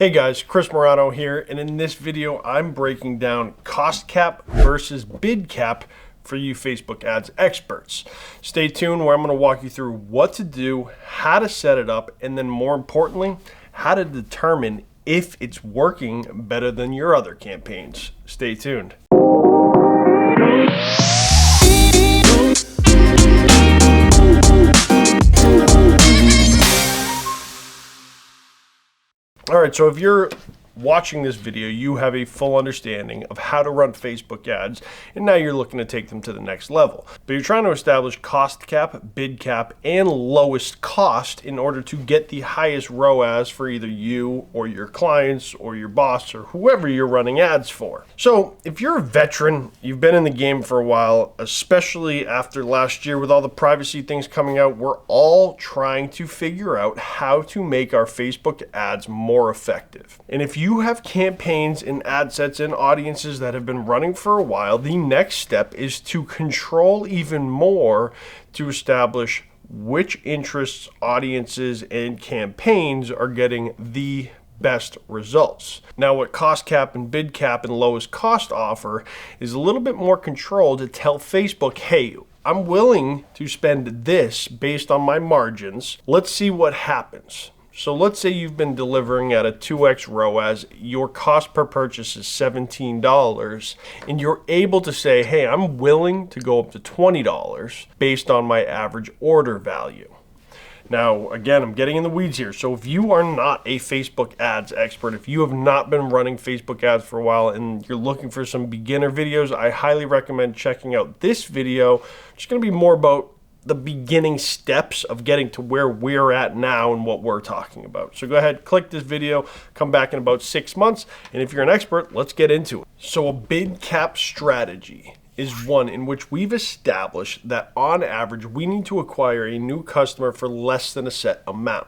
Hey guys, Chris Morano here, and in this video I'm breaking down cost cap versus bid cap for you Facebook ads experts. Stay tuned where I'm going to walk you through what to do, how to set it up, and then more importantly, how to determine if it's working better than your other campaigns. Stay tuned. All right, so if you're watching this video, you have a full understanding of how to run Facebook ads, and now you're looking to take them to the next level. But you're trying to establish cost cap, bid cap, and lowest cost in order to get the highest ROAS for either you or your clients or your boss or whoever you're running ads for. So if you're a veteran, you've been in the game for a while, especially after last year with all the privacy things coming out, we're all trying to figure out how to make our Facebook ads more effective. And if you have campaigns and ad sets and audiences that have been running for a while, the next step is to control even more to establish which interests, audiences, and campaigns are getting the best results. Now, what cost cap and bid cap and lowest cost offer is a little bit more control to tell Facebook, hey, I'm willing to spend this based on my margins. Let's see what happens. So let's say you've been delivering at a 2x ROAS, your cost per purchase is $17, and you're able to say, hey, I'm willing to go up to $20 based on my average order value. Now, again, I'm getting in the weeds here. So if you are not a Facebook ads expert, if you have not been running Facebook ads for a while and you're looking for some beginner videos, I highly recommend checking out this video. It's going to be more about the beginning steps of getting to where we're at now and what we're talking about. So go ahead, click this video, come back in about 6 months, and if you're an expert, let's get into it. So a bid cap strategy is one in which we've established that on average, we need to acquire a new customer for less than a set amount.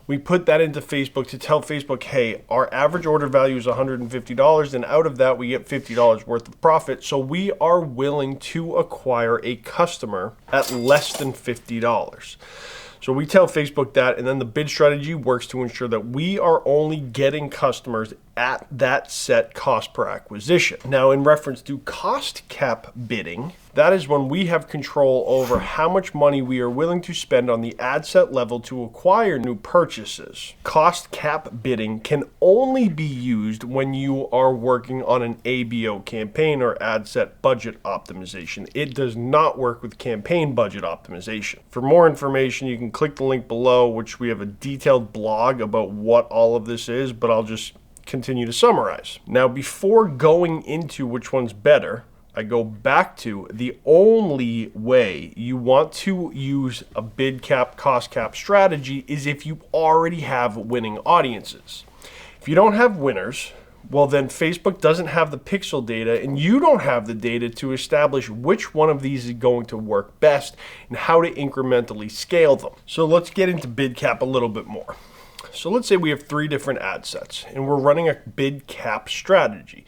We put that into Facebook to tell Facebook, hey, our average order value is $150, and out of that, we get $50 worth of profit. So we are willing to acquire a customer at less than $50. So we tell Facebook that, and then the bid strategy works to ensure that we are only getting customers at that set cost per acquisition. Now, in reference to cost cap bidding, that is when we have control over how much money we are willing to spend on the ad set level to acquire new purchases. Cost cap bidding can only be used when you are working on an ABO campaign or ad set budget optimization. It does not work with campaign budget optimization. For more information, you can click the link below, which we have a detailed blog about what all of this is, but I'll just continue to summarize. Now, before going into which one's better, I go back to the only way you want to use a bid cap, cost cap strategy is if you already have winning audiences. If you don't have winners, well, then Facebook doesn't have the pixel data and you don't have the data to establish which one of these is going to work best and how to incrementally scale them. So let's get into bid cap a little bit more. So let's say we have 3 different ad sets and we're running a bid cap strategy.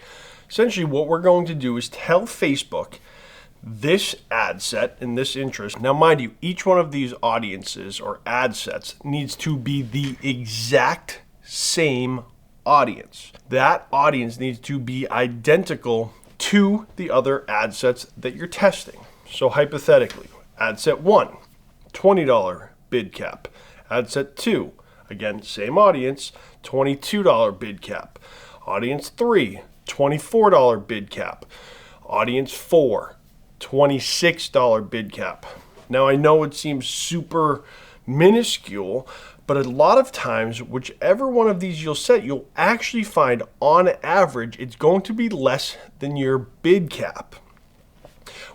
Essentially, what we're going to do is tell Facebook this ad set and this interest. Now, mind you, each one of these audiences or ad sets needs to be the exact same audience. That audience needs to be identical to the other ad sets that you're testing. So hypothetically, ad set 1, $20 bid cap. Ad set 2, again, same audience, $22 bid cap. Audience 3, $24 bid cap. Audience 4, $26 bid cap. Now, I know it seems super minuscule, but a lot of times, whichever one of these you'll set, you'll actually find on average, it's going to be less than your bid cap,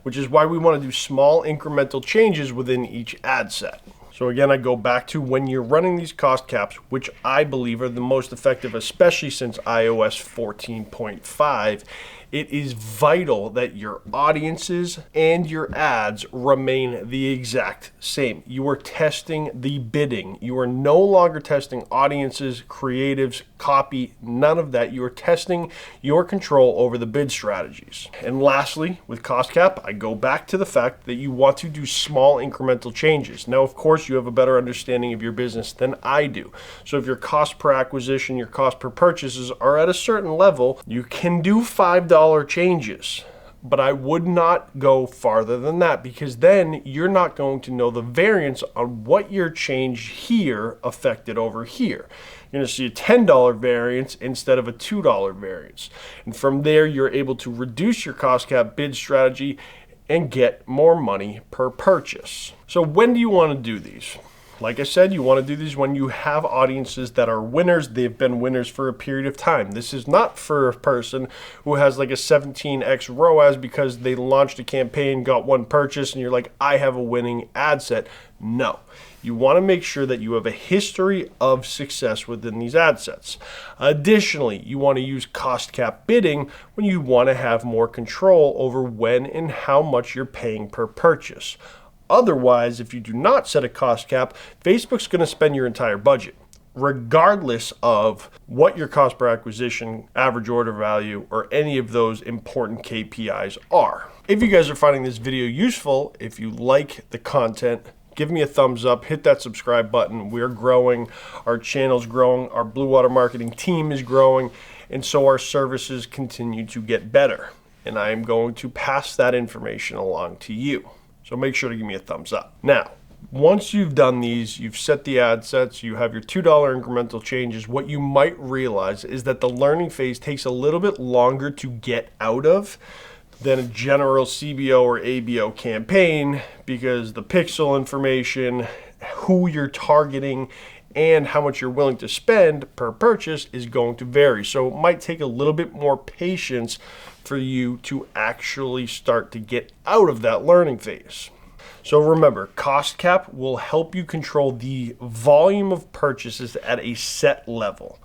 which is why we want to do small incremental changes within each ad set. So again, I go back to when you're running these cost caps, which I believe are the most effective, especially since iOS 14.5, It is vital that your audiences and your ads remain the exact same. You are testing the bidding. You are no longer testing audiences, creatives, copy, none of that. You are testing your control over the bid strategies. And lastly, with cost cap, I go back to the fact that you want to do small incremental changes. Now, of course, you have a better understanding of your business than I do. So if your cost per acquisition, your cost per purchases are at a certain level, you can do $5 changes. But I would not go farther than that, because then you're not going to know the variance on what your change here affected over here. You're going to see a $10 variance instead of a $2 variance. And from there, you're able to reduce your cost cap bid strategy and get more money per purchase. So when do you want to do these? Like I said, you want to do these when you have audiences that are winners. They've been winners for a period of time. This is not for a person who has like a 17x ROAS because they launched a campaign, got one purchase, and you're like, I have a winning ad set. No. You want to make sure that you have a history of success within these ad sets. Additionally, you want to use cost cap bidding when you want to have more control over when and how much you're paying per purchase. Otherwise, if you do not set a cost cap, Facebook's going to spend your entire budget, regardless of what your cost per acquisition, average order value, or any of those important KPIs are. If you guys are finding this video useful, if you like the content, give me a thumbs up, hit that subscribe button. We're growing, our channel's growing, our Blue Water Marketing team is growing, and so our services continue to get better. And I am going to pass that information along to you. So make sure to give me a thumbs up. Now, once you've done these, you've set the ad sets, you have your $2 incremental changes, what you might realize is that the learning phase takes a little bit longer to get out of than a general CBO or ABO campaign, because the pixel information, who you're targeting, and how much you're willing to spend per purchase is going to vary. So it might take a little bit more patience for you to actually start to get out of that learning phase. So remember, cost cap will help you control the volume of purchases at a set level.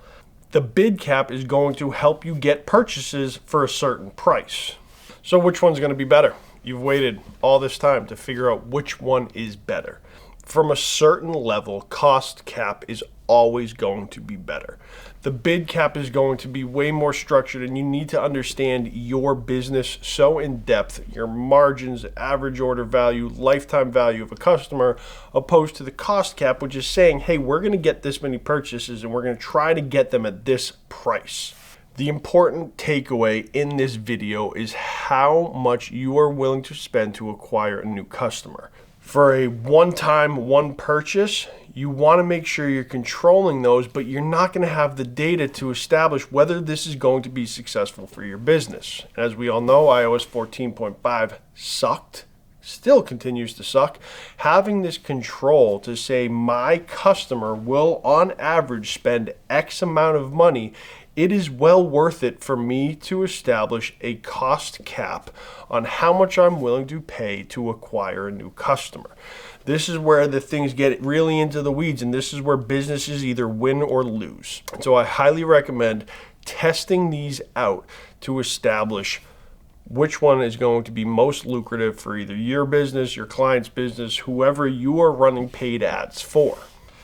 The bid cap is going to help you get purchases for a certain price. So which one's going to be better? You've waited all this time to figure out which one is better. From a certain level, cost cap is always going to be better. The bid cap is going to be way more structured, and you need to understand your business so in depth, your margins, average order value, lifetime value of a customer, opposed to the cost cap, which is saying, hey, we're going to get this many purchases and we're going to try to get them at this price. The important takeaway in this video is how much you are willing to spend to acquire a new customer. For a one-time, one purchase, you want to make sure you're controlling those, but you're not going to have the data to establish whether this is going to be successful for your business. As we all know, iOS 14.5 sucked, still continues to suck. Having this control to say my customer will on average spend X amount of money, it is well worth it for me to establish a cost cap on how much I'm willing to pay to acquire a new customer. This is where the things get really into the weeds, and this is where businesses either win or lose. And so I highly recommend testing these out to establish which one is going to be most lucrative for either your business, your client's business, whoever you are running paid ads for.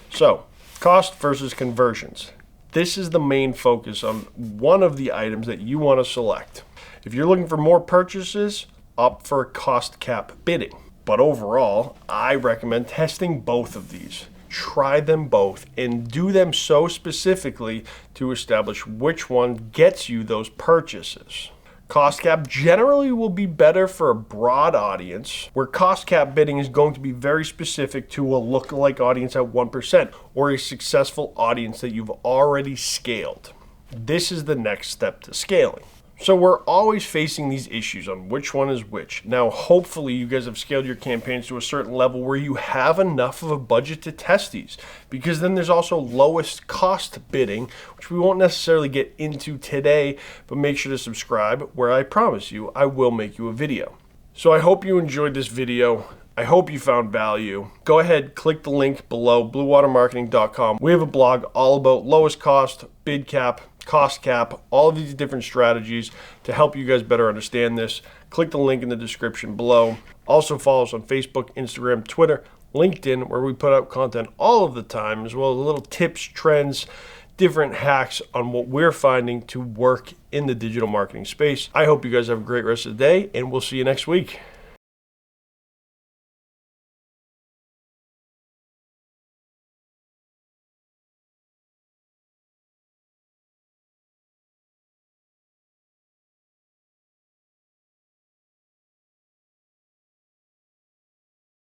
So, cost versus conversions. This is the main focus on one of the items that you want to select. If you're looking for more purchases, opt for cost cap bidding. But overall, I recommend testing both of these. Try them both and do them so specifically to establish which one gets you those purchases. Cost cap generally will be better for a broad audience, where cost cap bidding is going to be very specific to a lookalike audience at 1% or a successful audience that you've already scaled. This is the next step to scaling. So we're always facing these issues on which one is which. Now, hopefully you guys have scaled your campaigns to a certain level where you have enough of a budget to test these, because then there's also lowest cost bidding, which we won't necessarily get into today, but make sure to subscribe, where I promise you I will make you a video. So I hope you enjoyed this video. I hope you found value. Go ahead, click the link below, bluewatermarketing.com. We have a blog all about lowest cost, bid cap, cost cap, all of these different strategies to help you guys better understand this. Click the link in the description below. Also follow us on Facebook, Instagram, Twitter, LinkedIn, where we put out content all of the time, as well as little tips, trends, different hacks on what we're finding to work in the digital marketing space. I hope you guys have a great rest of the day, and we'll see you next week.